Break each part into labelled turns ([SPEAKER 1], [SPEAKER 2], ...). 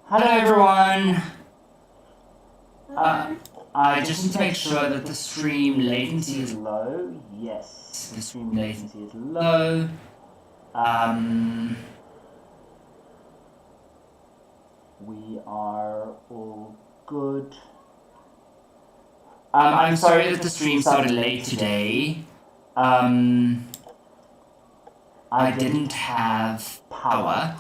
[SPEAKER 1] Hello everyone! I just need to make sure that the stream latency is low. Yes, the stream latency is low. We are all good. I'm sorry that the stream started late today. I didn't have power.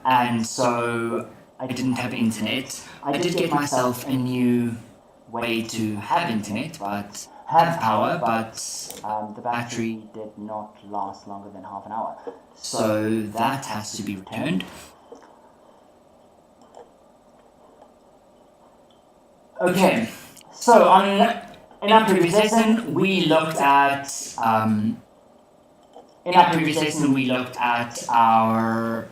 [SPEAKER 1] And so I didn't have internet. I did get myself a new way to have internet, but have power, but the battery did not last longer than half an hour. So that has to be returned. Okay, so in our previous lesson we looked at our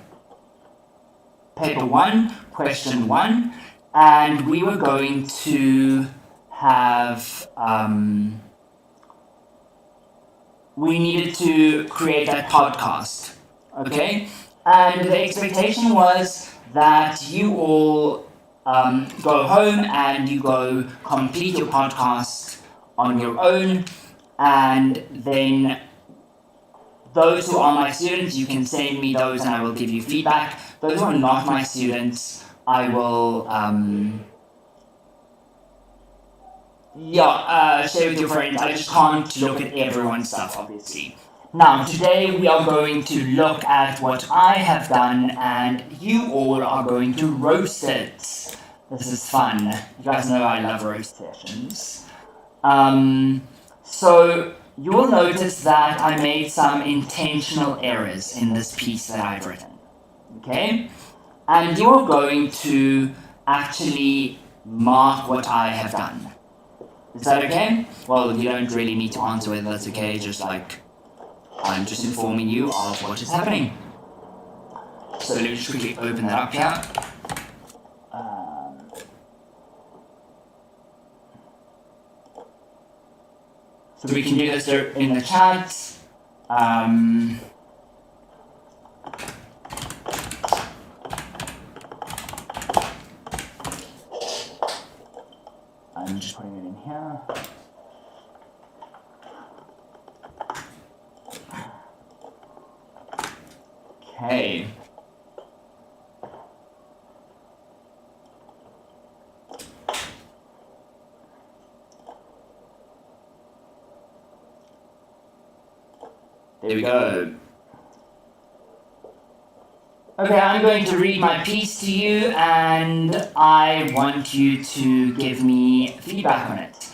[SPEAKER 1] paper 1, question 1, and we were going to have, we needed to create that podcast, okay? And the expectation was that you all go home and you go complete your podcast on your own, and then those who are my students, you can send me those and I will give you feedback. Those who are not my students, I will share with your friends. I just can't look at everyone's stuff, obviously. Now, today we are going to look at what I have done, and you all are going to roast it. This is fun. You guys know I love roast sessions. So you will notice that I made some intentional errors in this piece that I've written. Okay? And you're going to actually mark what I have done. Is that okay? Well, you don't really need to answer whether that's okay, just like I'm just informing you of what is happening. So let me just quickly open that up here. So we can do this in the chat. I'm just putting it in here. Okay. There we go. Okay, I'm going to read my piece to you, and I want you to give me feedback on it.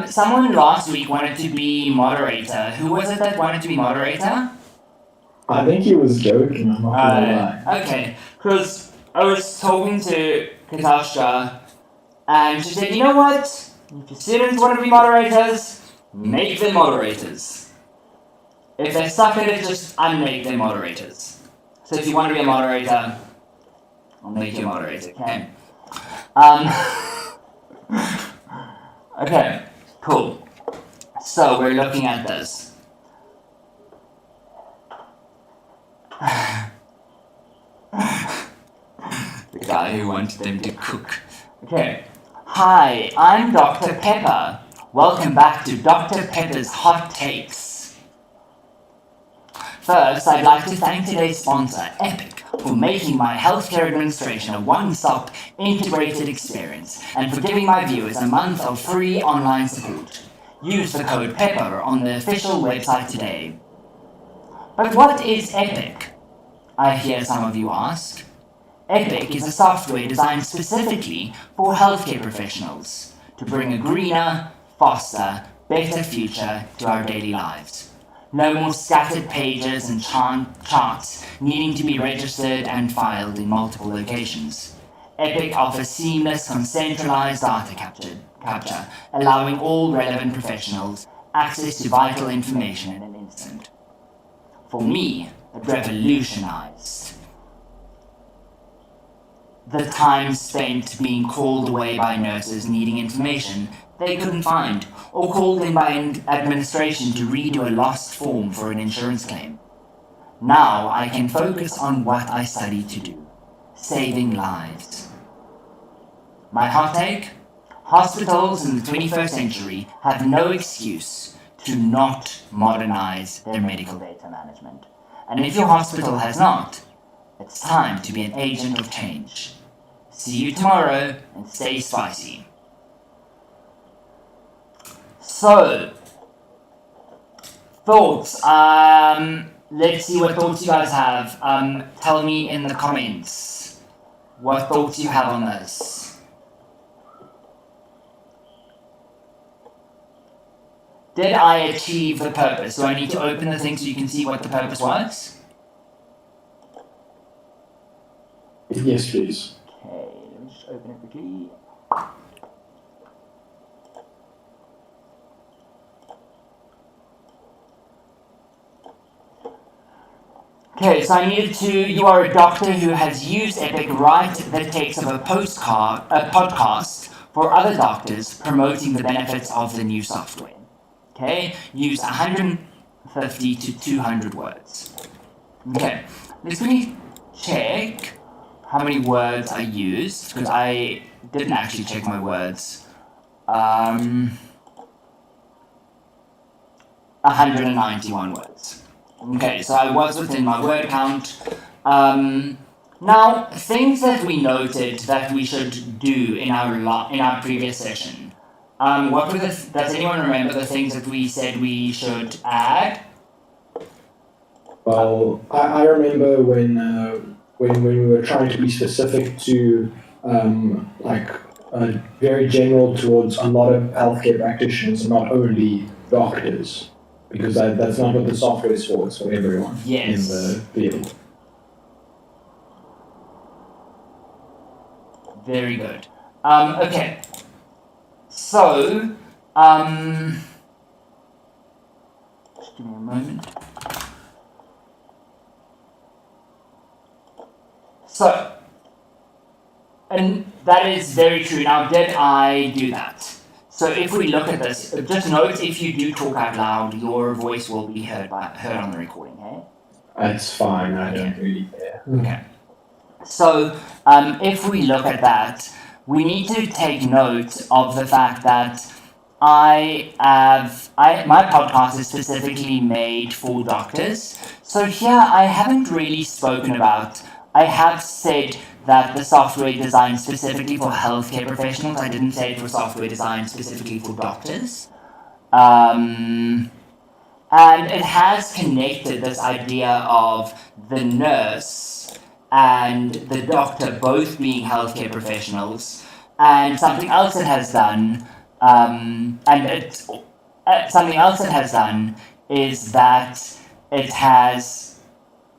[SPEAKER 1] Someone last week wanted to be moderator. Who was it that wanted to be moderator?
[SPEAKER 2] I think he was joking, I'm not gonna lie.
[SPEAKER 1] Okay, because I was talking to Katasha, and she said, you know what? If your students want to be moderators, make them moderators. If they suck at it, just unmake them moderators. So if you want to be a moderator, I'll make you a moderator, okay? Okay, cool. So we're looking at this. The guy who wanted them to cook. Okay. Hi, I'm Dr. Pepper. Welcome back to Dr. Pepper's Hot Takes. First, I'd like to thank today's sponsor, Epic, for making my healthcare administration a one-stop integrated experience, and for giving my viewers a month of free online support. Use the code PEPPER on the official website today. But what is Epic? I hear some of you ask. Epic is a software designed specifically for healthcare professionals to bring a greener, faster, better future to our daily lives. No more scattered pages and charts needing to be registered and filed in multiple locations. Epic offers seamless, centralized data capture, allowing all relevant professionals access to vital information in an instant. For me, it revolutionized the time spent being called away by nurses needing information they couldn't find, or called in by administration to redo a lost form for an insurance claim. Now I can focus on what I studied to do: saving lives. My hot take? Hospitals in the 21st century have no excuse to not modernize their medical data management. And if your hospital has not, it's time to be an agent of change. See you tomorrow and stay spicy. So, thoughts. Let's see what thoughts you guys have. Tell me in the comments what thoughts you have on this. Did I achieve the purpose? Do I need to open the thing so you can see what the purpose was?
[SPEAKER 2] Yes, please.
[SPEAKER 1] Okay, let me just open it quickly. Okay, so I needed to, you are a doctor who has used Epic, write the text of a podcast for other doctors promoting the benefits of the new software. Okay, use 150 to 200 words. Okay, let's quickly check how many words I used, because I didn't actually check my words. 191 words. Okay, so I was within my word count. Now, things that we noted that we should do in our previous session. What were does anyone remember the things that we said we should add?
[SPEAKER 2] Well, I remember when we were trying to be specific to very general towards a lot of healthcare practitioners, not only doctors, because that's not what the software is for. It's for everyone in the field.
[SPEAKER 1] Very good. Okay. So, just give me a moment. So, and that is very true. Now, did I do that? So if we look at this, just note if you do talk out loud, your voice will be heard on the recording, hey?
[SPEAKER 2] It's fine, I don't really care.
[SPEAKER 1] Okay. So, if we look at that, we need to take note of the fact that my podcast is specifically made for doctors. So here I haven't really spoken about, I have said that the software designed specifically for healthcare professionals. I didn't say it was software designed specifically for doctors. And it has connected this idea of the nurse and the doctor both being healthcare professionals. And something else it has done, is that it has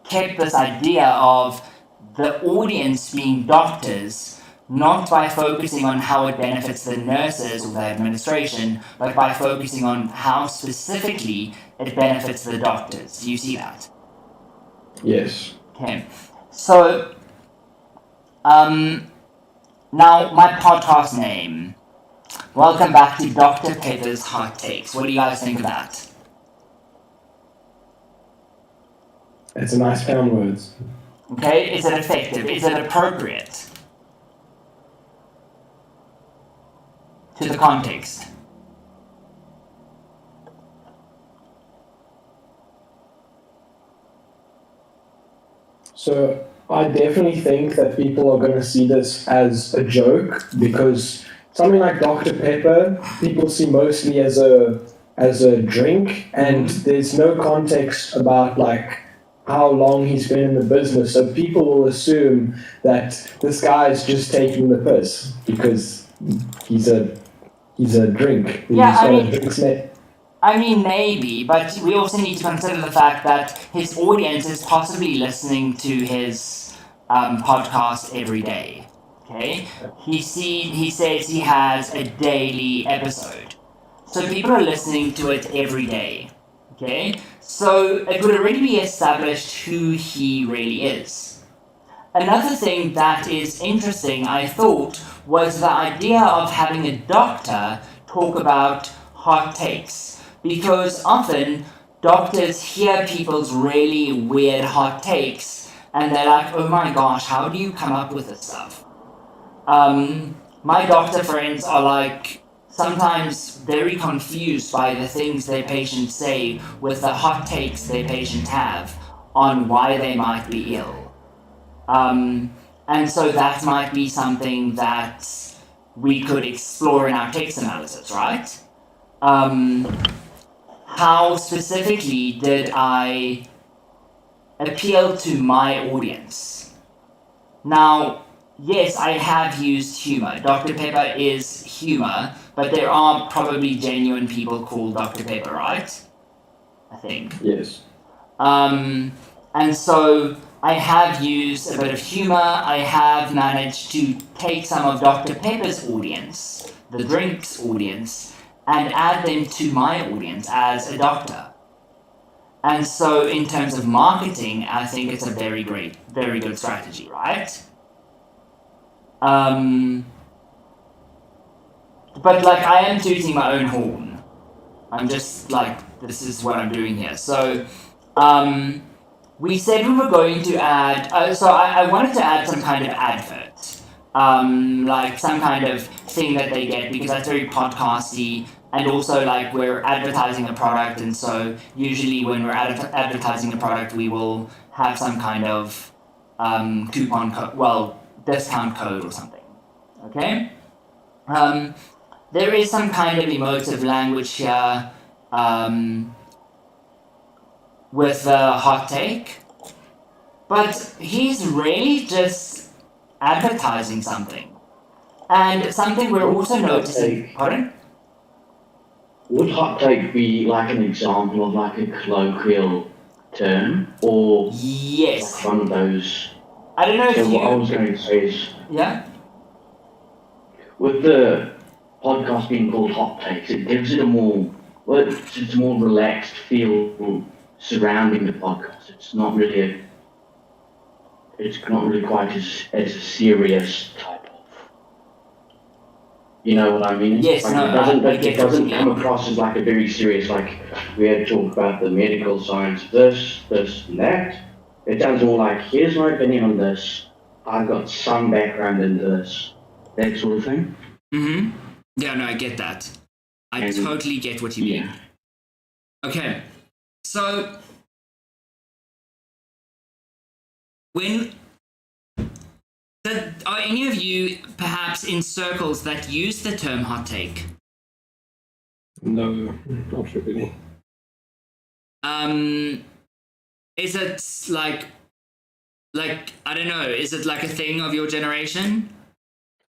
[SPEAKER 1] kept this idea of the audience being doctors, not by focusing on how it benefits the nurses or the administration, but by focusing on how specifically it benefits the doctors. Do you see that?
[SPEAKER 2] Yes.
[SPEAKER 1] Okay. So, now my podcast name. Welcome back to Dr. Pepper's Hot Takes. What do you guys think of that?
[SPEAKER 2] It's a nice play on words.
[SPEAKER 1] Okay, is it effective? Is it appropriate to the context?
[SPEAKER 2] So I definitely think that people are going to see this as a joke, because something like Dr. Pepper, people see mostly as a drink, and there's no context about like how long he's been in the business. So people will assume that this guy is just taking the piss because he's a drink.
[SPEAKER 1] I mean, maybe, but we also need to consider the fact that his audience is possibly listening to his podcast every day. Okay, he says he has a daily episode, so people are listening to it every day. Okay, so it would already be established who he really is. Another thing that is interesting, I thought, was the idea of having a doctor talk about hot takes, because often doctors hear people's really weird hot takes and they're like, oh my gosh, how do you come up with this stuff? My doctor friends are like sometimes very confused by the things their patients say with the hot takes their patients have on why they might be ill. And so that might be something that we could explore in our text analysis, right? How specifically did I appeal to my audience? Now, yes, I have used humor. Dr. Pepper is humor, but there are probably genuine people called Dr. Pepper, right? I think.
[SPEAKER 2] Yes.
[SPEAKER 1] And so I have used a bit of humor. I have managed to take some of Dr. Pepper's audience, the drinks audience, and add them to my audience as a doctor. And so in terms of marketing, I think it's a very good strategy, right? But like I am tooting my own horn. I'm just like, this is what I'm doing here. So, we said we were going to add, so I wanted to add some kind of advert. Like some kind of thing that they get, because that's very podcasty, and also like we're advertising a product, and so usually when we're advertising a product, we will have some kind of coupon code, well, discount code or something. Okay? There is some kind of emotive language here with the hot take, but he's really just advertising something. And something we're also noticing. Pardon?
[SPEAKER 3] Would hot take be like an example of like a colloquial term, or
[SPEAKER 1] Yes.
[SPEAKER 3] like one of those?
[SPEAKER 1] I don't know
[SPEAKER 3] So
[SPEAKER 1] if you.
[SPEAKER 3] what I was going to say is,
[SPEAKER 1] Yeah?
[SPEAKER 3] with the podcast being called Hot Takes, it gives it a more, well, it's a more relaxed feel surrounding the podcast. It's not really quite as a serious type of, you know what I mean?
[SPEAKER 1] Yes,
[SPEAKER 3] like
[SPEAKER 1] no, I
[SPEAKER 3] it
[SPEAKER 1] get
[SPEAKER 3] doesn't
[SPEAKER 1] what you
[SPEAKER 3] come
[SPEAKER 1] mean.
[SPEAKER 3] across as like a very serious, like we had to talk about the medical science of this, and that. It sounds more like, here's my opinion on this, I've got some background in this, that sort of thing.
[SPEAKER 1] Mm-hmm. Yeah, no, I get that. I totally get what you mean. Okay, so are any of you perhaps in circles that use the term hot take?
[SPEAKER 2] No, not really.
[SPEAKER 1] Is it like I don't know, is it like a thing of your generation?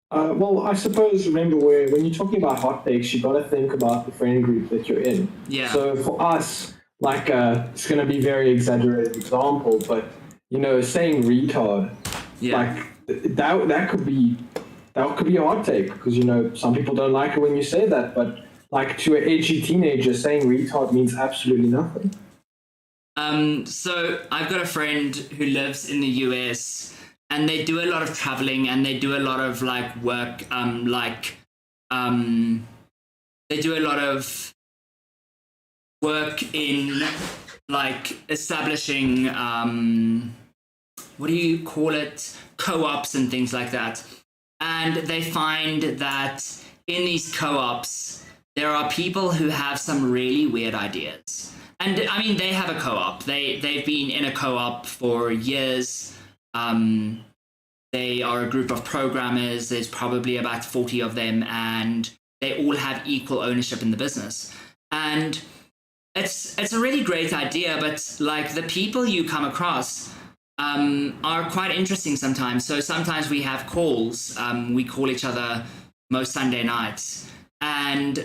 [SPEAKER 2] Well, I suppose, remember, when you're talking about hot takes, you got to think about the friend group that you're in.
[SPEAKER 1] Yeah.
[SPEAKER 2] So for us, like, it's going to be very exaggerated example, but, you know, saying retard, like, that could be a hot take, because, you know, some people don't like it when you say that, but, like, to an edgy teenager, saying retard means absolutely nothing.
[SPEAKER 1] So I've got a friend who lives in the US, and they do a lot of traveling, and they do a lot of like work, they do a lot of work in like establishing what do you call it, co-ops and things like that. And they find that in these co-ops there are people who have some really weird ideas. And I mean, they have a co-op. They've been in a co-op for years. They are a group of programmers. There's probably about 40 of them, and they all have equal ownership in the business. And it's a really great idea, but like the people you come across are quite interesting sometimes. So sometimes we have calls. We call each other most Sunday nights, and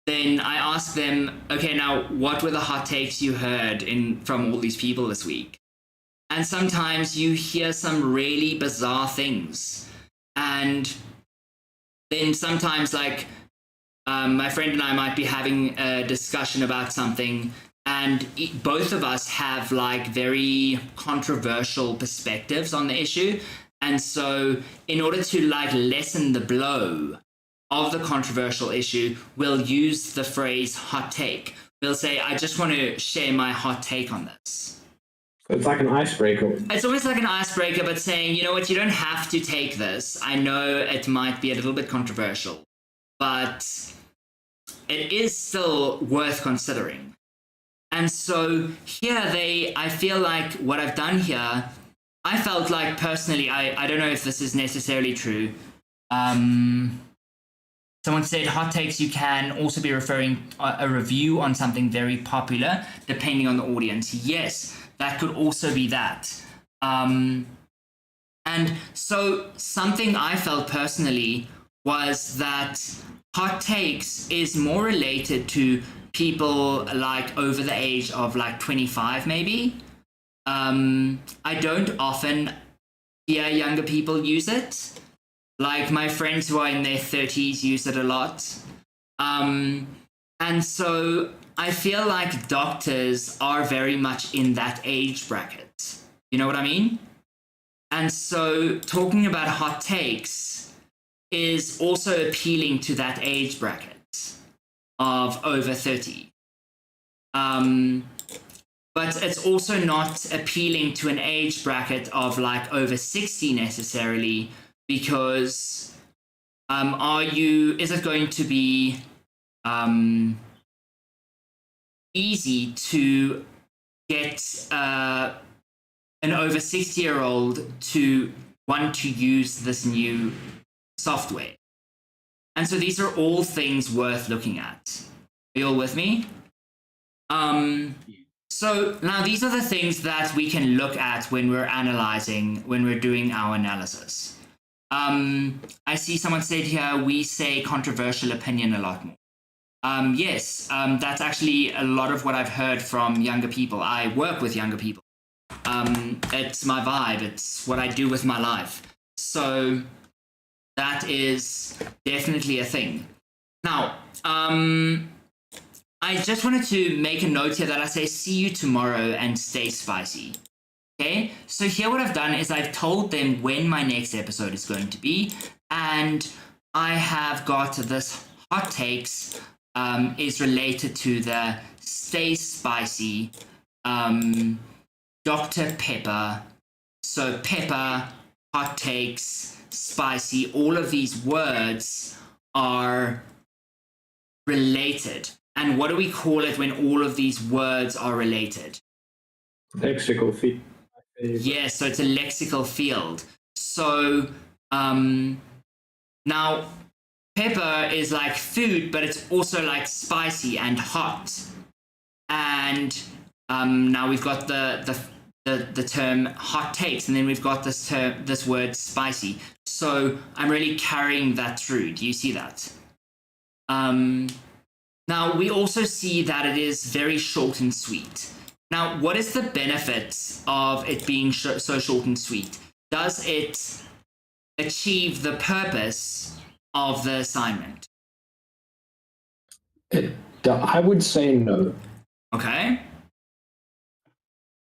[SPEAKER 1] then I ask them, okay, now what were the hot takes you heard from all these people this week? And sometimes you hear some really bizarre things. And then sometimes, like, my friend and I might be having a discussion about something, and both of us have, like, very controversial perspectives on the issue. And so in order to, like, lessen the blow of the controversial issue, we'll use the phrase hot take. We'll say, I just want to share my hot take on this.
[SPEAKER 2] It's like an icebreaker.
[SPEAKER 1] It's almost like an icebreaker, but saying, you know what, you don't have to take this. I know it might be a little bit controversial, but it is still worth considering. And so here I feel like what I've done here, I felt like personally, I don't know if this is necessarily true. Someone said hot takes, you can also be referring a review on something very popular, depending on the audience. Yes, that could also be that. And so something I felt personally was that hot takes is more related to people like over the age of like 25 maybe. I don't often hear younger people use it. Like my friends who are in their 30s use it a lot. And so I feel like doctors are very much in that age bracket. You know what I mean? And so talking about hot takes is also appealing to that age bracket of over 30. But it's also not appealing to an age bracket of like over 60 necessarily, because is it going to be easy to get an over 60-year-old to want to use this new software? And so these are all things worth looking at. Are you all with me? So now these are the things that we can look at when we're analyzing, when we're doing our analysis. I see someone said here, we say controversial opinion a lot more. Yes, that's actually a lot of what I've heard from younger people. I work with younger people. It's my vibe. It's what I do with my life. So that is definitely a thing. Now, I just wanted to make a note here that I say, see you tomorrow and stay spicy. Okay, so here what I've done is I've told them when my next episode is going to be, and I have got this hot takes is related to the stay spicy Dr. Pepper. So pepper, hot takes, spicy, all of these words are related. And what do we call it when all of these words are related?
[SPEAKER 2] Lexical field.
[SPEAKER 1] Yes, so it's a lexical field. So now pepper is like food, but it's also like spicy and hot. And now we've got the term hot takes, and then we've got this word spicy. So I'm really carrying that through. Do you see that? Now we also see that it is very short and sweet. Now, what is the benefit of it being so short and sweet? Does it achieve the purpose of the assignment?
[SPEAKER 2] I would say no.
[SPEAKER 1] Okay.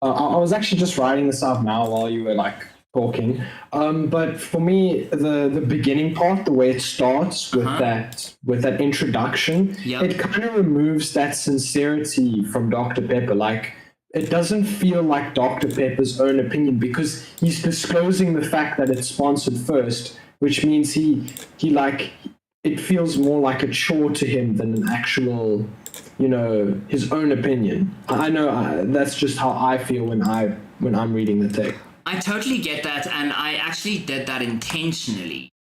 [SPEAKER 2] I was actually just writing this out now while you were like talking. But for me, the beginning part, the way it starts with that introduction,
[SPEAKER 1] Yep.
[SPEAKER 2] it kind of removes that sincerity from Dr. Pepper. Like, it doesn't feel like Dr. Pepper's own opinion, because he's disclosing the fact that it's sponsored first, which means he like, it feels more like a chore to him than an actual, his own opinion. I know that's just how I feel when I'm reading the text.
[SPEAKER 1] I totally get that, and I actually did that intentionally,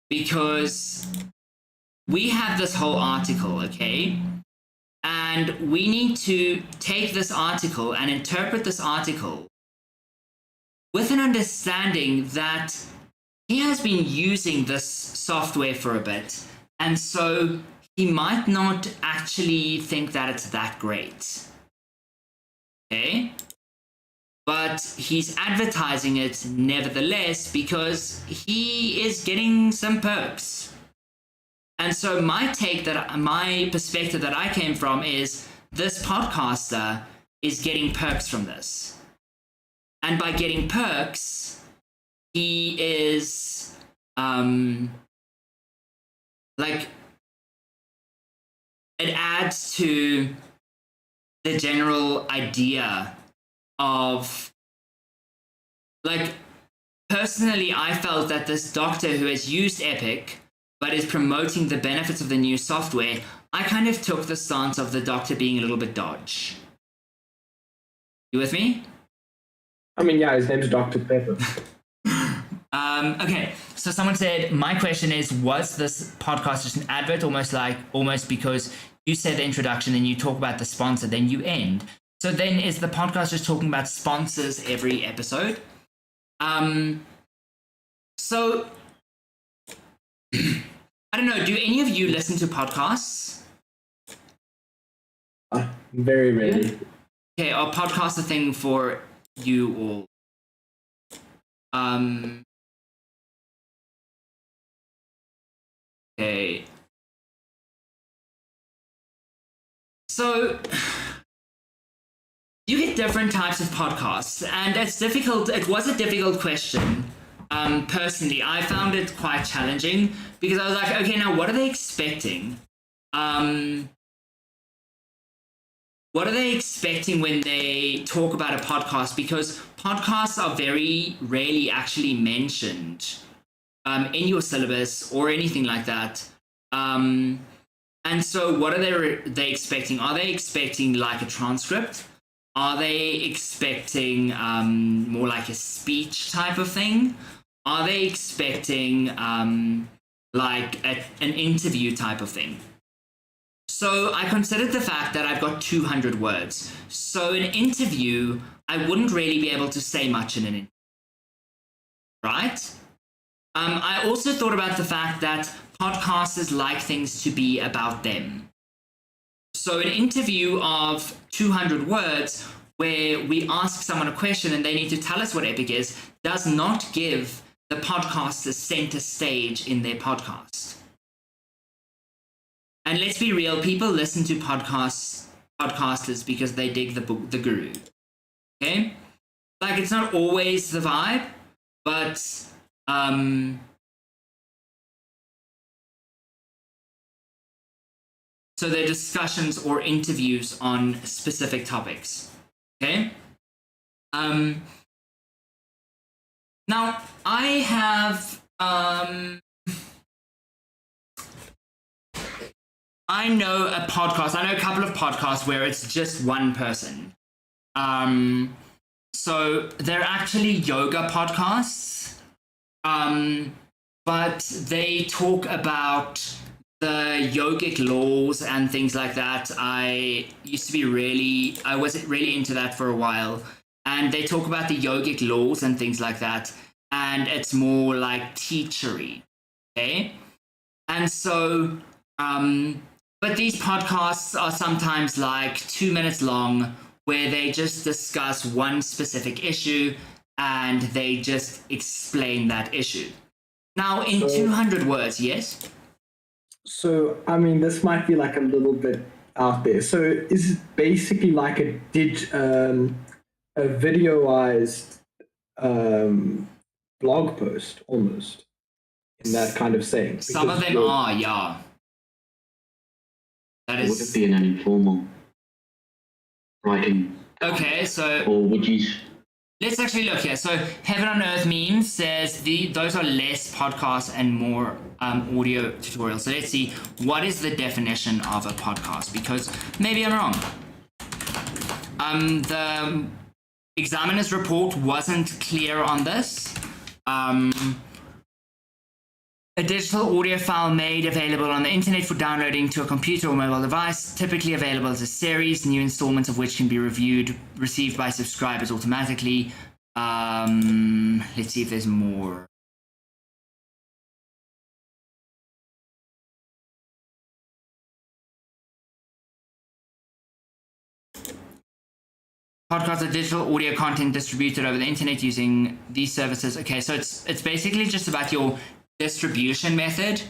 [SPEAKER 1] because we have this whole article, okay? And we need to take this article and interpret this article with an understanding that he has been using this software for a bit, and so he might not actually think that it's that great. Okay? But he's advertising it nevertheless because he is getting some perks. And so my perspective that I came from is, this podcaster is getting perks from this. And by getting perks, he is it adds to the general idea of like, personally, I felt that this doctor who has used Epic but is promoting the benefits of the new software, I kind of took the stance of the doctor being a little bit dodge. You with me?
[SPEAKER 2] I mean, yeah, his name's Dr. Pepper.
[SPEAKER 1] Okay, so someone said, my question is, was this podcast just an advert, almost because you said the introduction and you talk about the sponsor, then you end. So then is the podcast just talking about sponsors every episode? So I don't know, do any of you listen to podcasts?
[SPEAKER 2] Very rarely.
[SPEAKER 1] Okay, are podcasts a thing for you all? Okay. So you get different types of podcasts, and it's difficult. It was a difficult question. Personally, I found it quite challenging because I was like, okay, now what are they expecting? What are they expecting when they talk about a podcast? Because podcasts are very rarely actually mentioned in your syllabus or anything like that. And so what are they expecting? Are they expecting like a transcript? Are they expecting more like a speech type of thing? Are they expecting like an interview type of thing? So I considered the fact that I've got 200 words. So an interview, I wouldn't really be able to say much in an interview, right? I also thought about the fact that podcasters like things to be about them. So an interview of 200 words where we ask someone a question and they need to tell us what Epic is does not give the podcaster center stage in their podcast. And let's be real, people listen to podcasters because they dig the guru. Okay? Like, it's not always the vibe, but so they're discussions or interviews on specific topics. Okay? Now, I have I know a podcast. I know a couple of podcasts where it's just one person. So they're actually yoga podcasts, but they talk about the yogic laws and things like that. I was really into that for a while. And they talk about the yogic laws and things like that. And it's more like teachery. Okay? And so, but these podcasts are sometimes like 2 minutes long where they just discuss one specific issue and they just explain that issue. Now, in 200 words, yes?
[SPEAKER 2] So, I mean, this might be like a little bit out there. So, is it basically like a videoized blog post almost in that kind of saying?
[SPEAKER 1] Some of them are, yeah. That is.
[SPEAKER 3] Would it be an informal writing?
[SPEAKER 1] Okay, so.
[SPEAKER 3] Or would you?
[SPEAKER 1] Let's actually look here. So, Heaven on Earth Memes says those are less podcasts and more audio tutorials. So, let's see, what is the definition of a podcast? Because maybe I'm wrong. The examiner's report wasn't clear on this. A digital audio file made available on the internet for downloading to a computer or mobile device, typically available as a series, new installments of which can be received by subscribers automatically. Let's see if there's more. Podcasts are digital audio content distributed over the internet using these services. Okay, so it's basically just about your distribution method.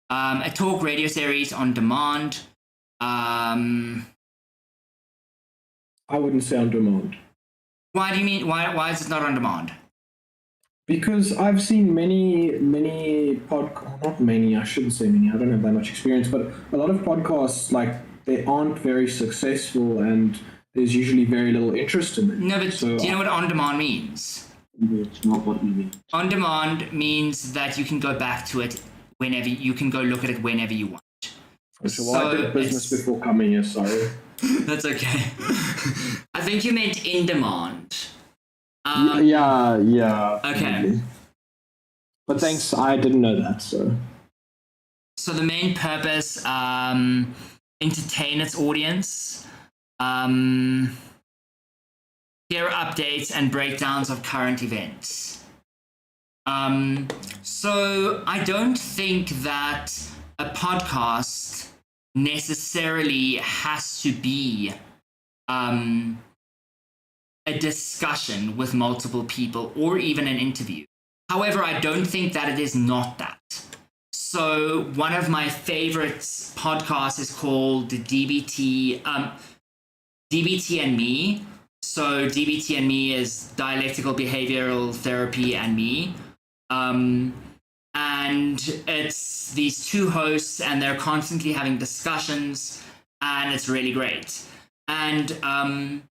[SPEAKER 1] A talk radio series on demand.
[SPEAKER 2] I wouldn't say on demand.
[SPEAKER 1] Why do you mean? Why is it not on demand?
[SPEAKER 2] Because I've seen many podcasts, not many, I shouldn't say many, I don't have that much experience, but a lot of podcasts, like, they aren't very successful and there's usually very little interest in them.
[SPEAKER 1] No, but do you know what on demand means?
[SPEAKER 3] It's not what you mean.
[SPEAKER 1] On demand means that you can go back to it whenever you can go look at it whenever you want.
[SPEAKER 2] So I did business before coming here, sorry.
[SPEAKER 1] That's okay. I think you meant in demand.
[SPEAKER 2] Yeah.
[SPEAKER 1] Okay.
[SPEAKER 2] Maybe. But thanks, I didn't know that, so.
[SPEAKER 1] So the main purpose, entertain its audience, hear updates and breakdowns of current events. So I don't think that a podcast necessarily has to be a discussion with multiple people or even an interview. However, I don't think that it is not that. So one of my favorite podcasts is called DBT and Me. So DBT and Me is dialectical behavioral therapy and me. And it's these two hosts and they're constantly having discussions and it's really great. And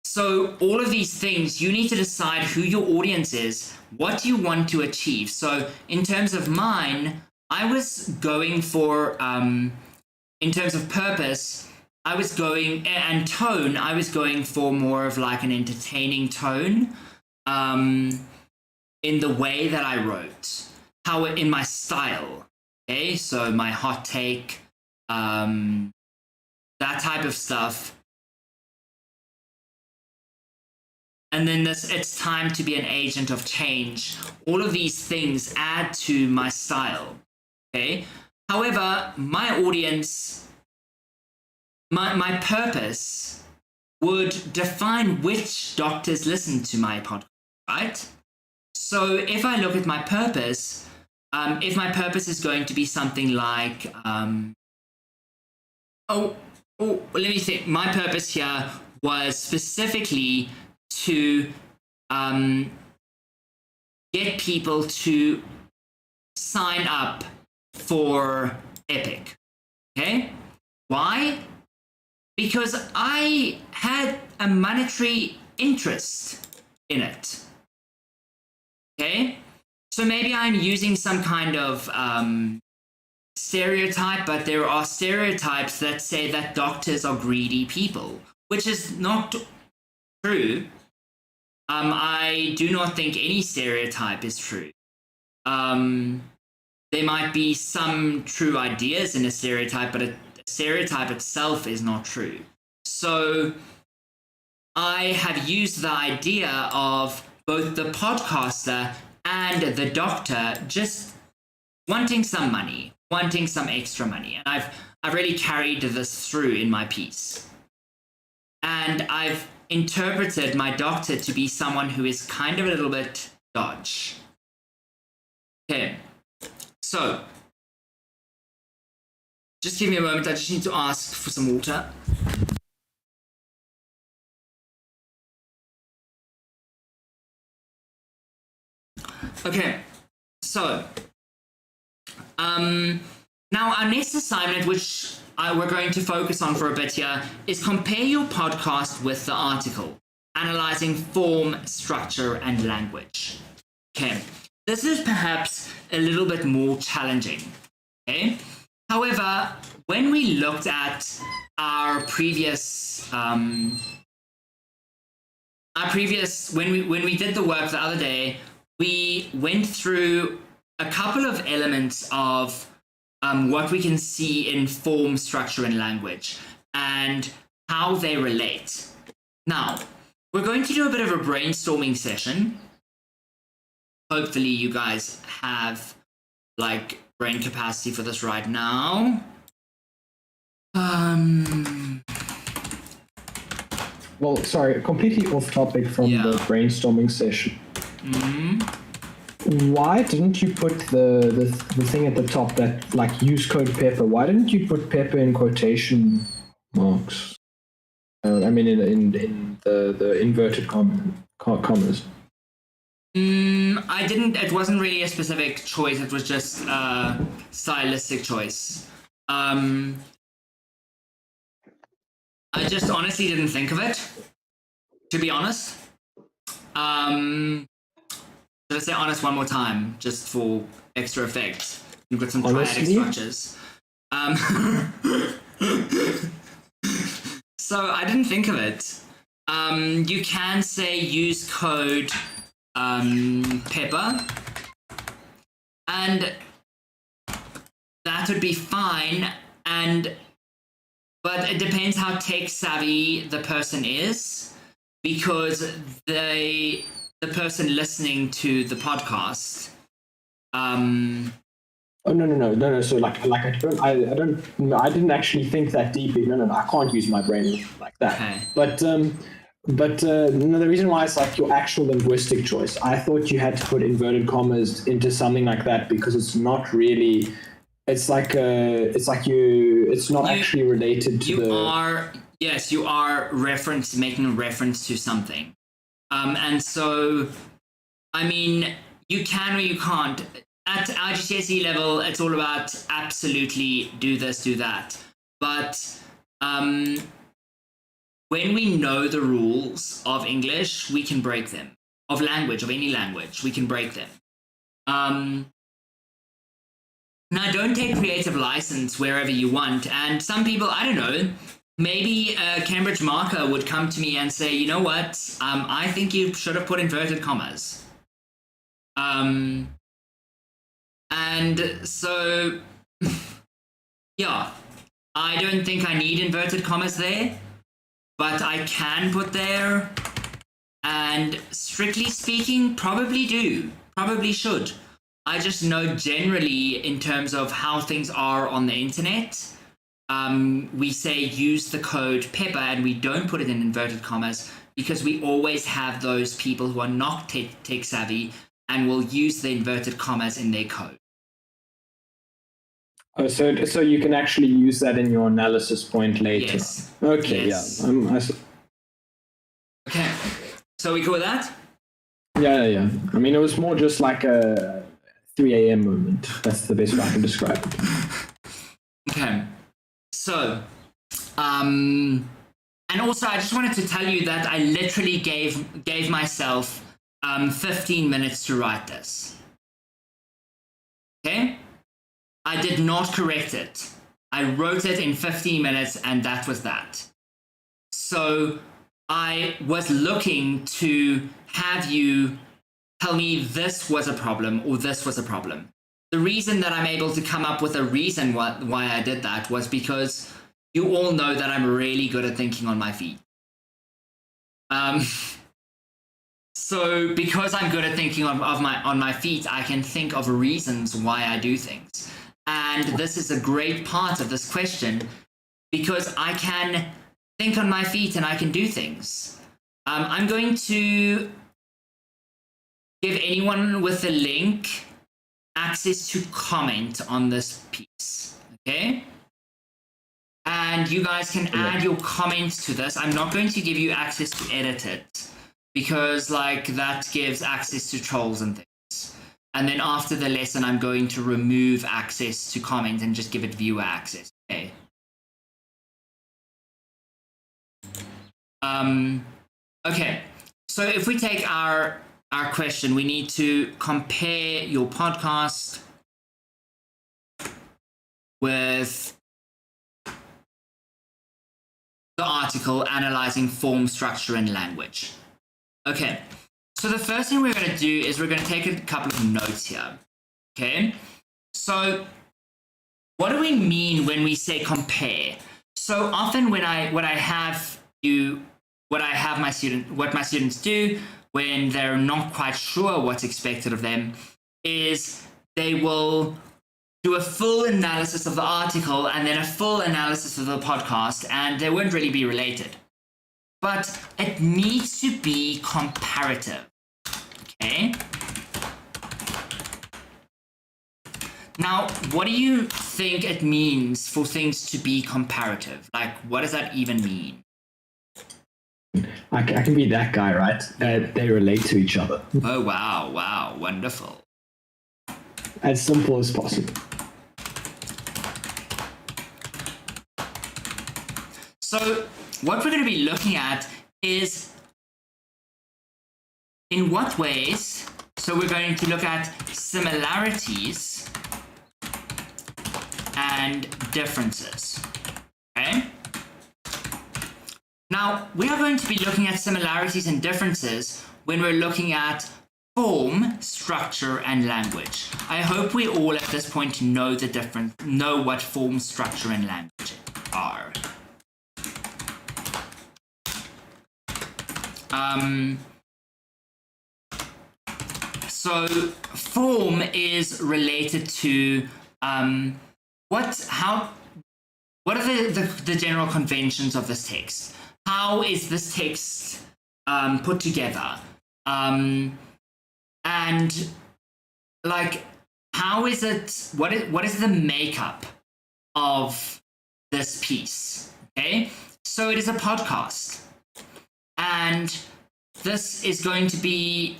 [SPEAKER 1] so all of these things, you need to decide who your audience is, what you want to achieve. So in terms of mine, I was going for, in terms of purpose, I was going, and tone, I was going for more of like an entertaining tone in the way that I wrote, in my style, okay? So my hot take, that type of stuff. And then it's time to be an agent of change. All of these things add to my style, okay? However, my audience, my purpose would define which doctors listen to my podcast, right? So if I look at my purpose, if my purpose is going to be something like, let me think. My purpose here was specifically to get people to sign up for Epic. Okay? Why? Because I had a monetary interest in it. Okay? So maybe I'm using some kind of stereotype, but there are stereotypes that say that doctors are greedy people, which is not true. I do not think any stereotype is true. There might be some true ideas in a stereotype, but a stereotype itself is not true. So I have used the idea of both the podcaster and the doctor just wanting some money, wanting some extra money. And I've really carried this through in my piece. And I've interpreted my doctor to be someone who is kind of a little bit dodge. Okay, so just give me a moment. I just need to ask for some water. Okay, so now our next assignment, which we're going to focus on for a bit here, is compare your podcast with the article, analyzing form, structure, and language. Okay, this is perhaps a little bit more challenging. Okay, however, when we looked at our previous when we did the work the other day, we went through a couple of elements of what we can see in form, structure, and language, and how they relate. Now, we're going to do a bit of a brainstorming session. Hopefully you guys have like brain capacity for this right now.
[SPEAKER 2] Well, sorry, completely off topic from the brainstorming session. Why didn't you put the thing at the top that like use code Pepper? Why didn't you put Pepper in quotation marks? I mean in the inverted commas.
[SPEAKER 1] I didn't. It wasn't really a specific choice. It was just a stylistic choice. I just honestly didn't think of it, to be honest. Should I say honest one more time, just for extra effect? You've got some
[SPEAKER 2] Honestly?
[SPEAKER 1] triadic structures. So I didn't think of it. You can say use code pepper, and that would be fine. But it depends how tech savvy the person is, because the person listening to the podcast.
[SPEAKER 2] Oh no. So like I didn't actually think that deeply. No. I can't use my brain like that.
[SPEAKER 1] Okay.
[SPEAKER 2] But no, the reason why it's like your actual linguistic choice. I thought you had to put inverted commas into something like that because it's not really. It's not actually related to
[SPEAKER 1] you are making a reference to something. And so, I mean, you can or you can't. At our GCSE level, it's all about absolutely do this, do that. But when we know the rules of English, we can break them. Of language, of any language, we can break them. Now, don't take creative license wherever you want. And some people, I don't know, maybe a Cambridge marker would come to me and say, you know what, I think you should have put inverted commas. And so, yeah, I don't think I need inverted commas there, but I can put there, and strictly speaking, probably should. I just know generally in terms of how things are on the internet, we say use the code pepper and we don't put it in inverted commas because we always have those people who are not tech savvy and will use the inverted commas in their code.
[SPEAKER 2] Oh, so you can actually use that in your analysis point later.
[SPEAKER 1] Yes.
[SPEAKER 2] Okay.
[SPEAKER 1] Yes.
[SPEAKER 2] Yeah.
[SPEAKER 1] Okay. So we go with that?
[SPEAKER 2] Yeah. I mean, it was more just like a 3 a.m. moment. That's the best way I can describe it.
[SPEAKER 1] Okay. So, and also I just wanted to tell you that I literally gave myself 15 minutes to write this. Okay? I did not correct it. I wrote it in 15 minutes and that was that. So I was looking to have you tell me this was a problem or this was a problem. The reason that I'm able to come up with a reason why I did that was because you all know that I'm really good at thinking on my feet. So because I'm good at thinking on my feet, I can think of reasons why I do things. And this is a great part of this question because I can think on my feet and I can do things. I'm going to give anyone with the link access to comment on this piece, okay? And you guys can add your comments to this. I'm not going to give you access to edit it because that gives access to trolls and things. And then after the lesson, I'm going to remove access to comment and just give it viewer access, okay? Okay, so if we take our question, we need to compare your podcast with the article analyzing form, structure, and language. Okay, so the first thing we're going to do is we're going to take a couple of notes here. Okay, so what do we mean when we say compare? So often what my students do when they're not quite sure what's expected of them is they will do a full analysis of the article and then a full analysis of the podcast, and they won't really be related. But it needs to be comparative, okay? Now, what do you think it means for things to be comparative? What does that even mean?
[SPEAKER 2] I can be that guy, right? They relate to each other.
[SPEAKER 1] Oh, wow, wonderful.
[SPEAKER 2] As simple as possible.
[SPEAKER 1] So what we're going to be looking at is in what ways, So we're going to look at similarities and differences. Okay? Now, we are going to be looking at similarities and differences when we're looking at form, structure, and language. I hope we all at this point know what form, structure, and language are. So form is related to what are the general conventions of this text? How is this text put together? And like, how is it? What is the makeup of this piece? Okay, so it is a podcast, and this is going to be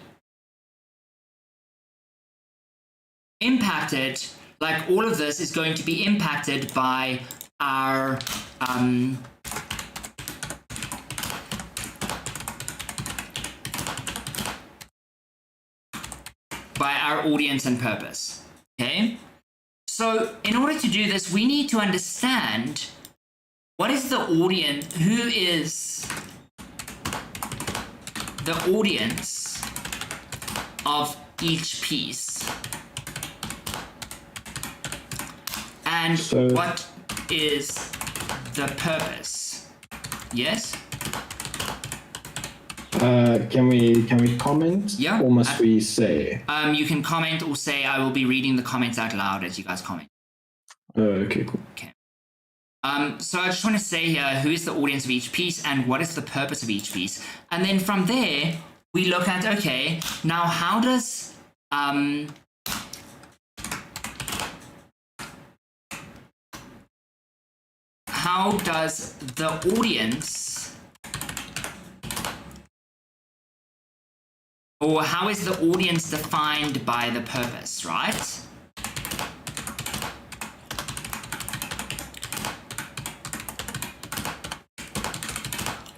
[SPEAKER 1] impacted, like all of this is going to be impacted by our audience and purpose. Okay, so in order to do this, we need to understand what is the audience, who is the audience of each piece, and what is the purpose. Yes?
[SPEAKER 2] Can we comment?
[SPEAKER 1] Yeah.
[SPEAKER 2] Or must we say?
[SPEAKER 1] You can comment or say. I will be reading the comments out loud as you guys comment.
[SPEAKER 2] Okay, cool.
[SPEAKER 1] Okay. So I just want to say here, who is the audience of each piece and what is the purpose of each piece? And then from there, we look at, okay, now how does the audience, or how is the audience defined by the purpose, right?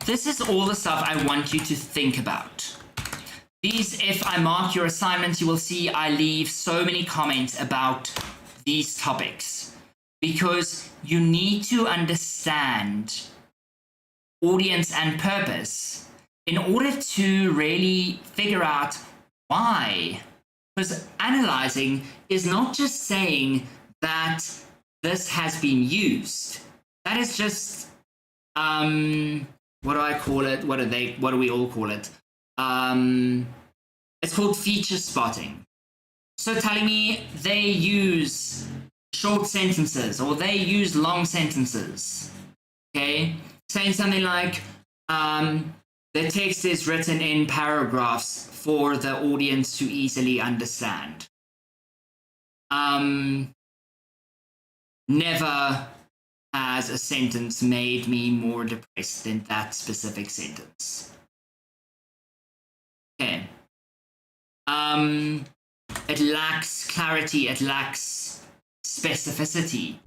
[SPEAKER 1] This is all the stuff I want you to think about. These, if I mark your assignments, you will see I leave so many comments about these topics because you need to understand audience and purpose in order to really figure out why. Because analyzing is not just saying that this has been used. That is just, what do I call it? What do we all call it? It's called feature spotting. So telling me they use short sentences or they use long sentences. Okay? Saying something like, the text is written in paragraphs for the audience to easily understand. Never has a sentence made me more depressed than that specific sentence. Okay. It lacks clarity, it lacks specificity.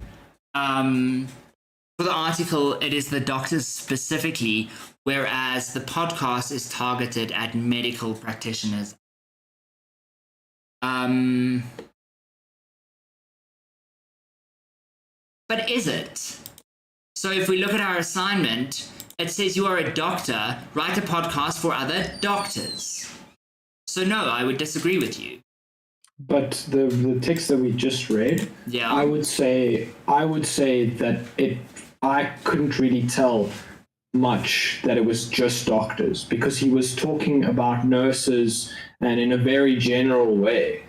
[SPEAKER 1] For the article, it is the doctors specifically, whereas the podcast is targeted at medical practitioners. But is it? So if we look at our assignment, it says you are a doctor, write a podcast for other doctors. So no, I would disagree with you.
[SPEAKER 2] But the text that we just read,
[SPEAKER 1] yeah,
[SPEAKER 2] I would say that I couldn't really tell much that it was just doctors because he was talking about nurses and in a very general way.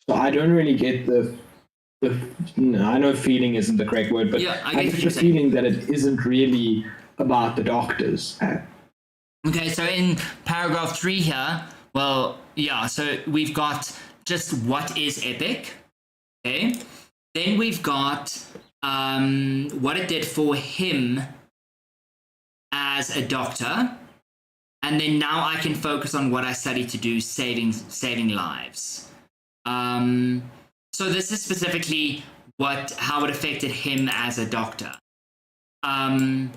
[SPEAKER 2] So I don't really get I know feeling isn't the correct word, but
[SPEAKER 1] yeah,
[SPEAKER 2] I get the feeling that it isn't really about the doctors.
[SPEAKER 1] Okay, so in paragraph 3 here, well, yeah, so we've got just what is Epic, okay? Then we've got what it did for him as a doctor, and then now I can focus on what I studied to do, saving lives. So this is specifically how it affected him as a doctor. And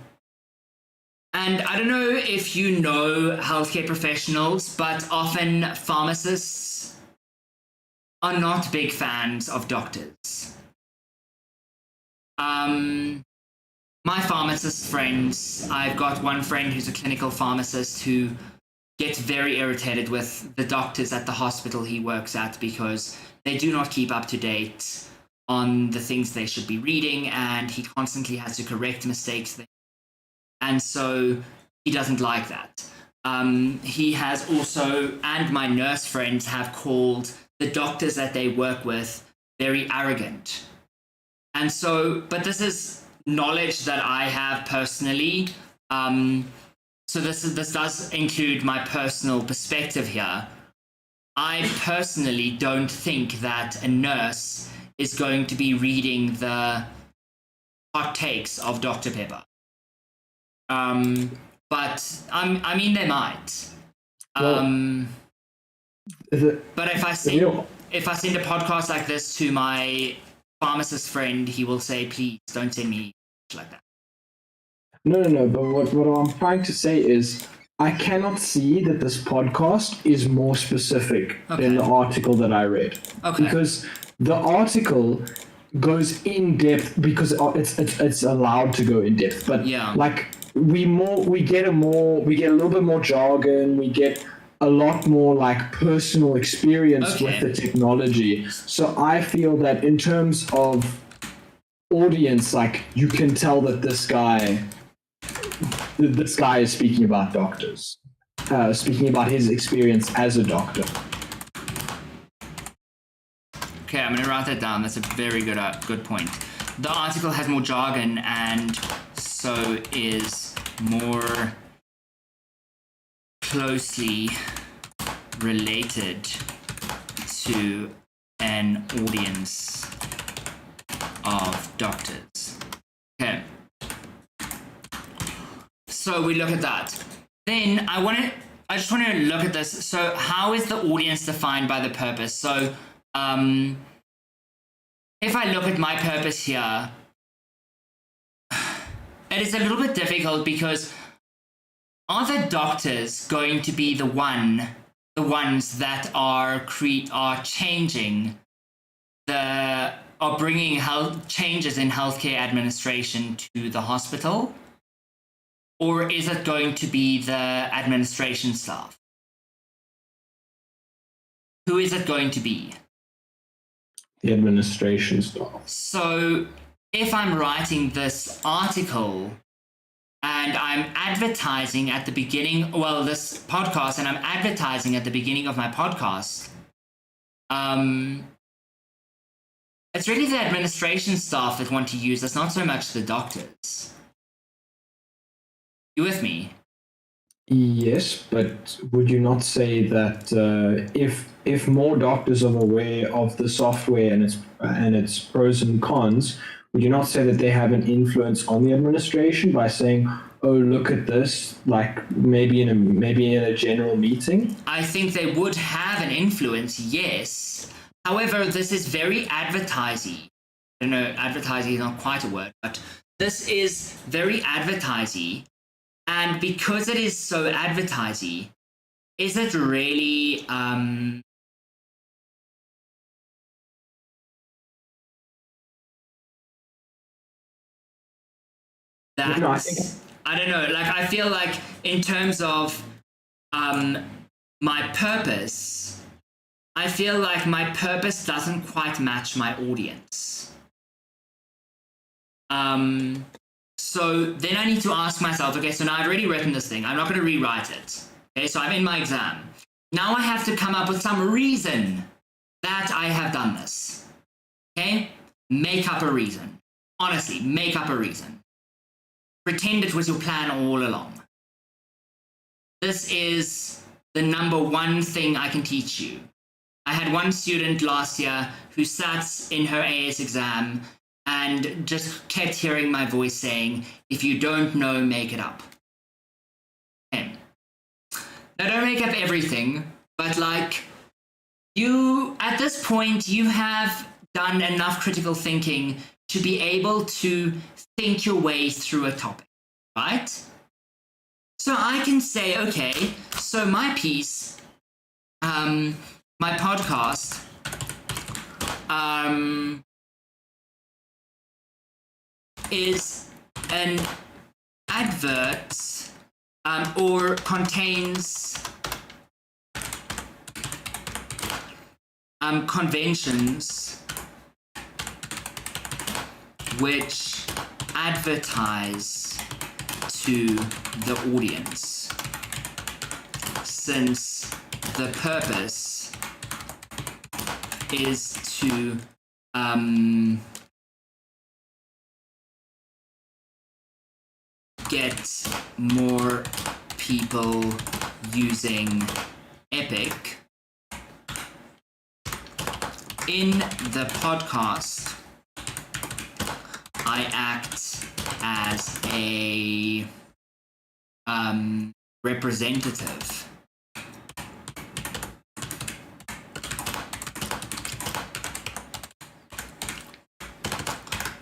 [SPEAKER 1] I don't know if you know healthcare professionals, but often pharmacists are not big fans of doctors. My pharmacist friends, I've got one friend who's a clinical pharmacist who gets very irritated with the doctors at the hospital he works at because they do not keep up to date on the things they should be reading, and he constantly has to correct mistakes. And so he doesn't like that. He has also, and my nurse friends have called the doctors that they work with very arrogant. And so, but this is knowledge that I have personally. So this does include my personal perspective here. I personally don't think that a nurse is going to be reading the hot takes of Dr. Pepper. But I mean, they might. But if I send a podcast like this to my pharmacist friend, he will say, "Please don't send me like that."
[SPEAKER 2] No. But what I'm trying to say is, I cannot see that this podcast is more specific than the article that I read.
[SPEAKER 1] Okay.
[SPEAKER 2] Because the article goes in depth because it's allowed to go in depth. But like we get a little bit more jargon. We get a lot more like personal experience with the technology. So I feel that in terms of audience, like you can tell that this guy is speaking about doctors, speaking about his experience as a doctor.
[SPEAKER 1] Okay, I'm going to write that down. That's a very good point. The article has more jargon and so is more closely related to an audience of doctors. Okay. So we look at that. Then I just want to look at this. So how is the audience defined by the purpose? So if I look at my purpose here, it is a little bit difficult because are the doctors going to be the ones that are changing are bringing health changes in healthcare administration to the hospital? Or is it going to be the administration staff? Who is it going to be?
[SPEAKER 2] The administration staff.
[SPEAKER 1] So if I'm writing this article and I'm advertising at the beginning, this podcast, and I'm advertising at the beginning of my podcast, it's really the administration staff that want to use this, not so much the doctors. You with me?
[SPEAKER 2] Yes, but would you not say that if more doctors are aware of the software and its pros and cons, would you not say that they have an influence on the administration by saying, "Oh, look at this," like maybe in a general meeting?
[SPEAKER 1] I think they would have an influence, yes. However, this is very advertising. I don't know, advertising is not quite a word, but this is very advertising. And because it is so advertising, is it really that?
[SPEAKER 2] No,
[SPEAKER 1] I don't know. Like I feel like in terms of my purpose, I feel like my purpose doesn't quite match my audience. So then I need to ask myself, okay, so now I've already written this thing. I'm not going to rewrite it. Okay, so I'm in my exam. Now I have to come up with some reason that I have done this. Okay? Make up a reason. Honestly, make up a reason. Pretend it was your plan all along. This is the number one thing I can teach you. I had one student last year who sat in her AS exam and just kept hearing my voice saying, "If you don't know, make it up." Okay. Now, don't make up everything, but like, at this point, you have done enough critical thinking to be able to think your way through a topic, right? So I can say, okay, so my piece, my podcast is an advert or contains conventions which advertise to the audience, since the purpose is to get more people using Epic. In the podcast, I act as a representative.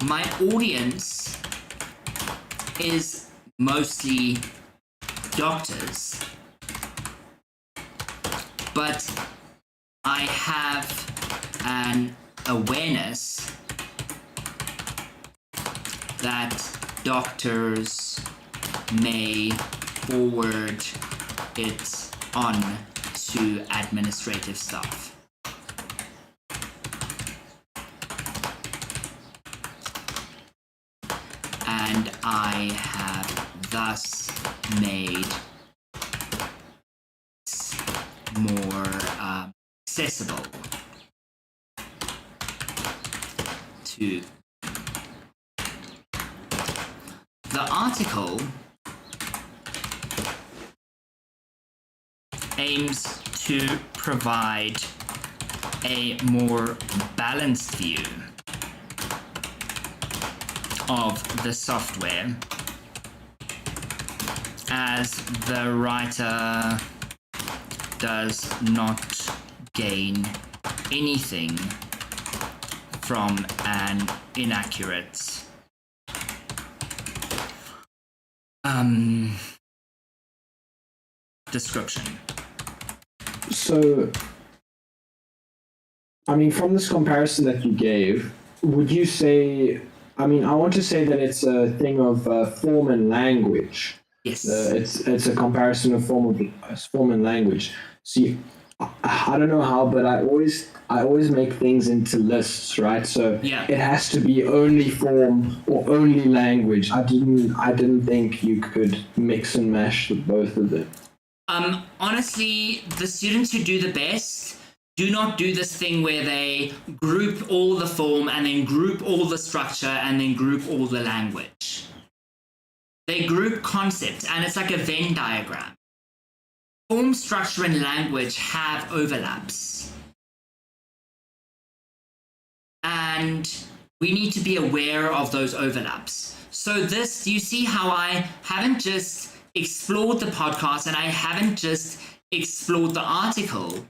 [SPEAKER 1] My audience is mostly doctors, but I have an awareness that doctors may forward it on to administrative staff. And I have thus made more accessible to the article. Aims to provide a more balanced view of the software, as the writer does not gain anything from an inaccurate description.
[SPEAKER 2] So, I mean, from this comparison that you gave, would you say, I mean, I want to say that it's a thing of form and language.
[SPEAKER 1] Yes.
[SPEAKER 2] It's a comparison of form and language. See, I don't know how, but I always make things into lists, right? So
[SPEAKER 1] yeah.
[SPEAKER 2] It has to be only form or only language. I didn't think you could mix and mash both of them.
[SPEAKER 1] Honestly, the students who do the best do not do this thing where they group all the form and then group all the structure and then group all the language. They group concepts, and it's like a Venn diagram. Form, structure, and language have overlaps. And we need to be aware of those overlaps. So this, you see how I haven't just explored the podcast and I haven't just explored the article,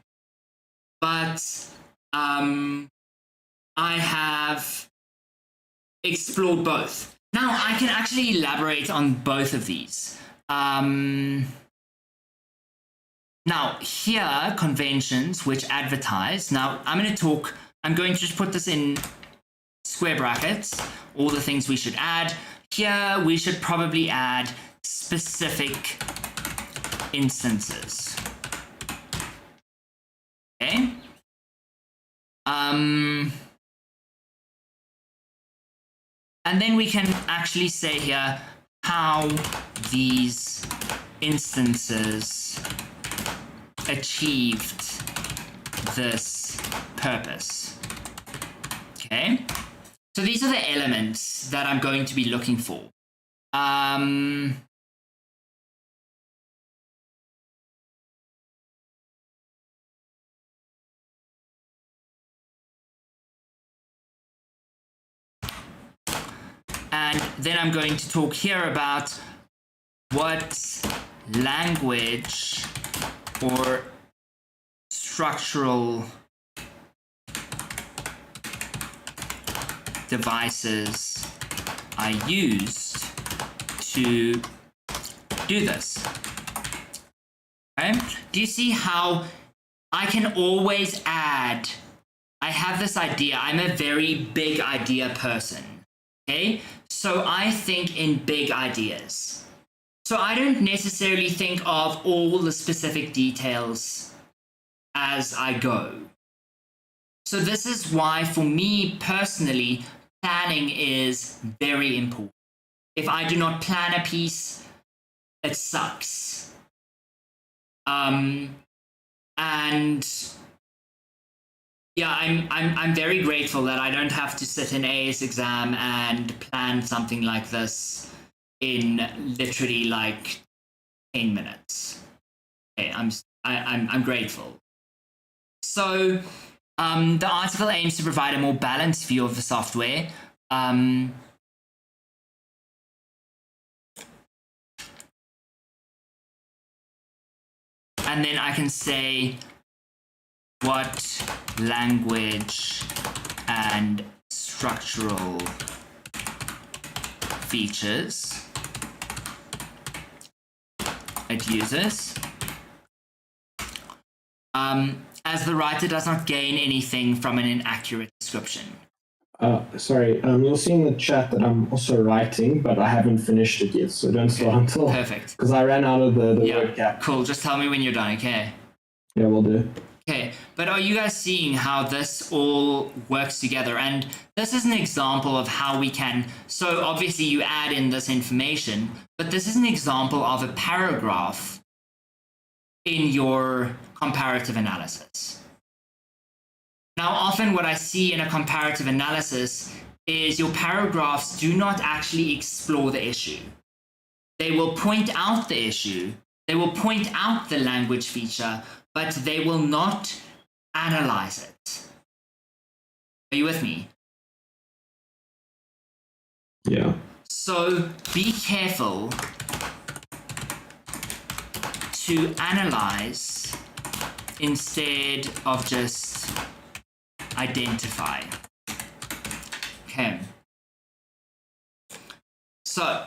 [SPEAKER 1] but I have explored both. Now, I can actually elaborate on both of these. Now, here, conventions which advertise. Now, I'm going to just put this in square brackets, all the things we should add. Here, we should probably add specific instances. Okay? And then we can actually say here how these instances achieved this purpose. Okay? So these are the elements that I'm going to be looking for. And then I'm going to talk here about what language or structural devices I used to do this. Okay? Do you see how I can always add I have this idea. I'm a very big idea person. Okay? So I think in big ideas. So I don't necessarily think of all the specific details as I go. So this is why, for me personally, planning is very important. If I do not plan a piece, it sucks. And yeah, I'm very grateful that I don't have to sit an AS exam and plan something like this in literally like 10 minutes. Okay, I'm grateful. So the article aims to provide a more balanced view of the software. And then I can say what language and structural features it uses. As the writer does not gain anything from an inaccurate description.
[SPEAKER 2] Sorry, you'll see in the chat that I'm also writing, but I haven't finished it yet, so don't start until...
[SPEAKER 1] Perfect.
[SPEAKER 2] Because I ran out of the word cap.
[SPEAKER 1] Cool, just tell me when you're done, okay?
[SPEAKER 2] Yeah, we'll do.
[SPEAKER 1] Okay, but are you guys seeing how this all works together? And this is an example of how we can... So obviously you add in this information, but this is an example of a paragraph in your comparative analysis. Now, often what I see in a comparative analysis is your paragraphs do not actually explore the issue. They will point out the issue, they will point out the language feature, but they will not analyze it. Are you with me?
[SPEAKER 2] Yeah.
[SPEAKER 1] So be careful to analyze instead of just identify. Okay. So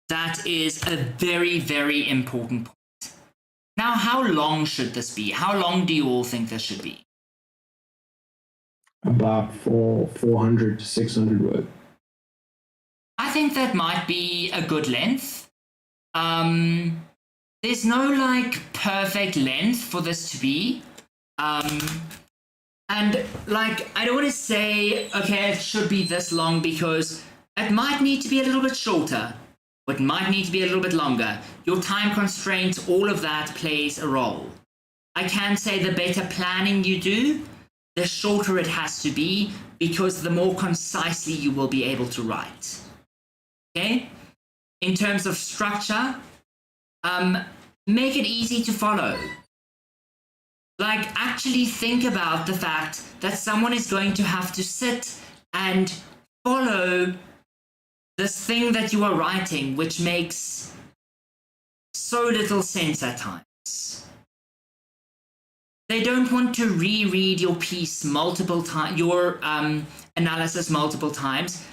[SPEAKER 1] that is a very, very important point. Now, how long should this be? How long do you all think this should be?
[SPEAKER 2] About 400 to 600 words.
[SPEAKER 1] I think that might be a good length. There's no like perfect length for this to be. And like, I don't want to say, okay, it should be this long because it might need to be a little bit shorter, or it might need to be a little bit longer. Your time constraints, all of that plays a role. I can say the better planning you do, the shorter it has to be, because the more concisely you will be able to write. Okay? In terms of structure, make it easy to follow. Like, actually think about the fact that someone is going to have to sit and follow this thing that you are writing, which makes so little sense at times. They don't want to reread your piece multiple times, your analysis multiple times.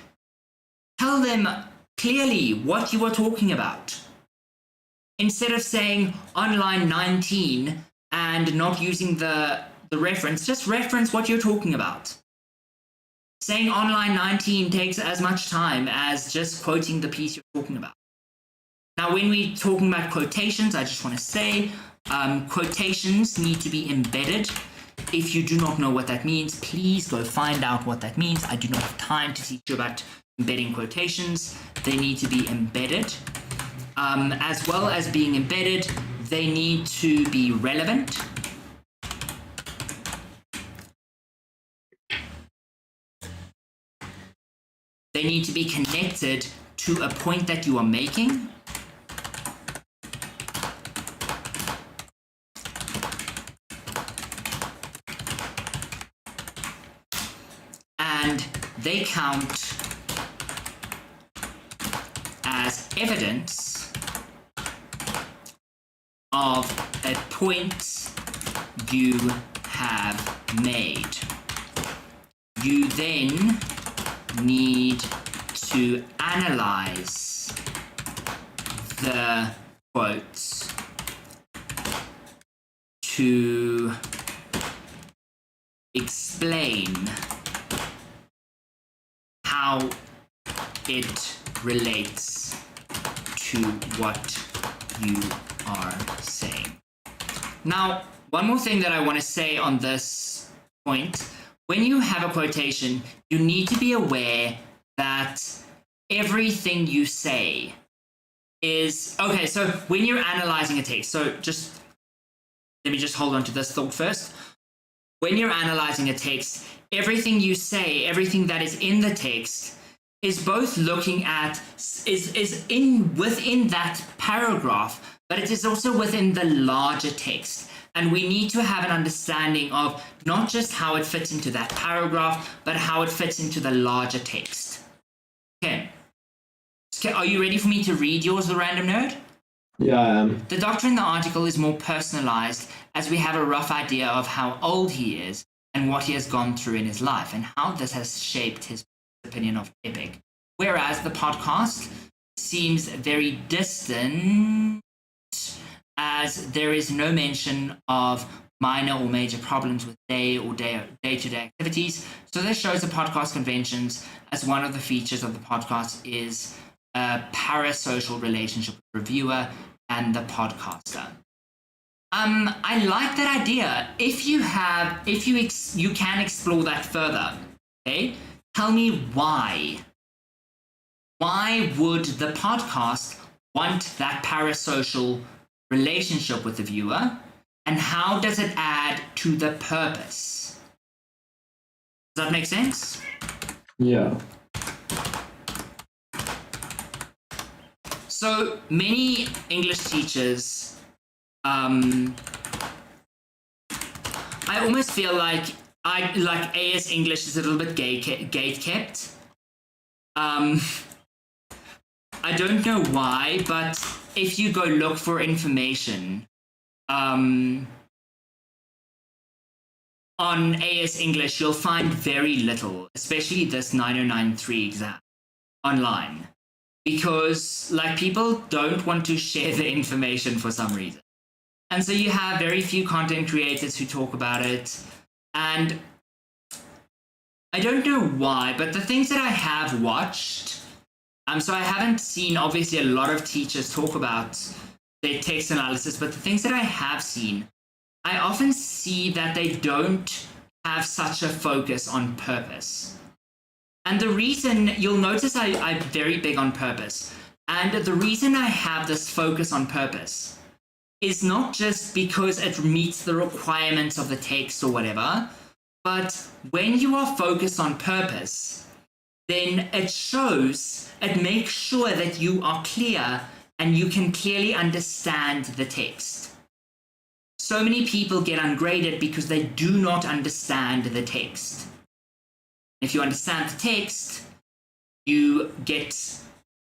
[SPEAKER 1] Tell them clearly what you are talking about. Instead of saying on line 19 and not using the reference, just reference what you're talking about. Saying on line 19 takes as much time as just quoting the piece you're talking about. Now, when we're talking about quotations, I just want to say quotations need to be embedded. If you do not know what that means, please go find out what that means. I do not have time to teach you about embedding quotations. They need to be embedded. As well as being embedded, they need to be relevant. They need to be connected to a point that you are making. And they count as evidence of a point you have made. You then need to analyze the quotes to explain how it relates to what you are saying. Now, one more thing that I want to say on this point, when you have a quotation, you need to be aware that everything you say is, okay, so when you're analyzing a text, so just, let me just hold on to this thought first. When you're analyzing a text, everything you say, everything that is in the text is both looking at, is in within that paragraph, but it is also within the larger text. And we need to have an understanding of not just how it fits into that paragraph, but how it fits into the larger text. Okay. Are you ready for me to read yours, the random nerd?
[SPEAKER 2] Yeah, I am.
[SPEAKER 1] The doctor in the article is more personalized, as we have a rough idea of how old he is and what he has gone through in his life and how this has shaped his opinion of Epic. Whereas the podcast seems very distant, as there is no mention of minor or major problems with day-to-day activities. So this shows the podcast conventions as one of the features of the podcast is a parasocial relationship with the reviewer and the podcaster. I like that idea. If you can explore that further. Okay, tell me why. Why would the podcast want that parasocial relationship with the viewer, and how does it add to the purpose? Does that make sense?
[SPEAKER 2] Yeah.
[SPEAKER 1] So many English teachers, I almost feel like AS English is a little bit gate kept. I don't know why, but if you go look for information on AS English, you'll find very little, especially this 9093 exam online, because people don't want to share the information for some reason. And so you have very few content creators who talk about it. And I don't know why, but the things that I have watched, so I haven't seen, obviously, a lot of teachers talk about their text analysis, but the things that I have seen, I often see that they don't have such a focus on purpose. And the reason, you'll notice I'm very big on purpose. And the reason I have this focus on purpose is not just because it meets the requirements of the text or whatever, but when you are focused on purpose, then it makes sure that you are clear and you can clearly understand the text. So many people get ungraded because they do not understand the text. If you understand the text, you get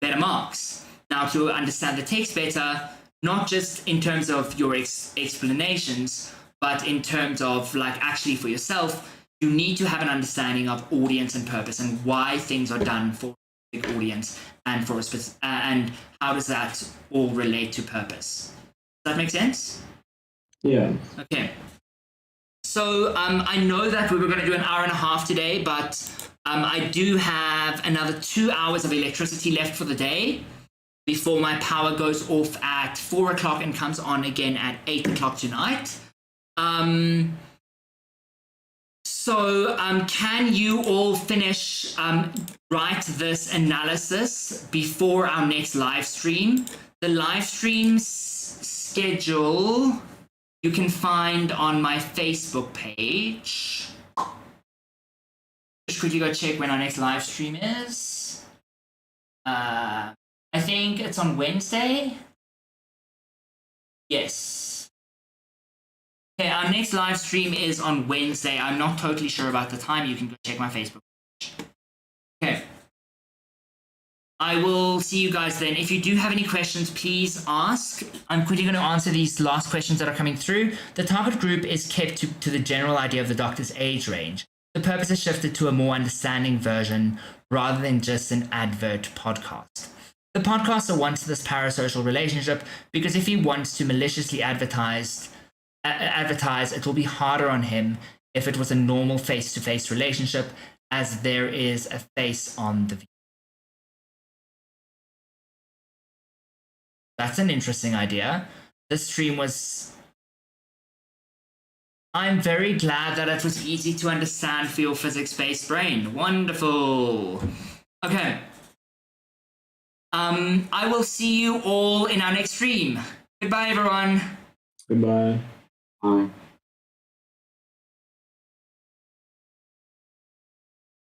[SPEAKER 1] better marks. Now, to understand the text better, not just in terms of your explanations, but in terms of actually for yourself, you need to have an understanding of audience and purpose and why things are done for a specific audience and for a and how does that all relate to purpose. Does that make sense?
[SPEAKER 2] Yeah.
[SPEAKER 1] Okay. So I know that we were going to do an hour and a half today, but I do have another 2 hours of electricity left for the day before my power goes off at 4 o'clock and comes on again at 8 o'clock tonight. So can you all finish, write this analysis before our next live stream? The live stream schedule you can find on my Facebook page. Just quickly go check when our next live stream is. I think it's on Wednesday. Yes. Okay, our next live stream is on Wednesday. I'm not totally sure about the time. You can go check my Facebook page. Okay. I will see you guys then. If you do have any questions, please ask. I'm quickly going to answer these last questions that are coming through. The target group is kept to the general idea of the doctor's age range. The purpose is shifted to a more understanding version rather than just an advert podcast. The podcaster wants this parasocial relationship because if he wants to maliciously advertise, it will be harder on him if it was a normal face-to-face relationship, as there is a face on the view. That's an interesting idea. This stream was... I'm very glad that it was easy to understand for your physics-based brain. Wonderful. Okay. I will see you all in our next stream. Goodbye, everyone.
[SPEAKER 2] Goodbye.
[SPEAKER 3] Bye.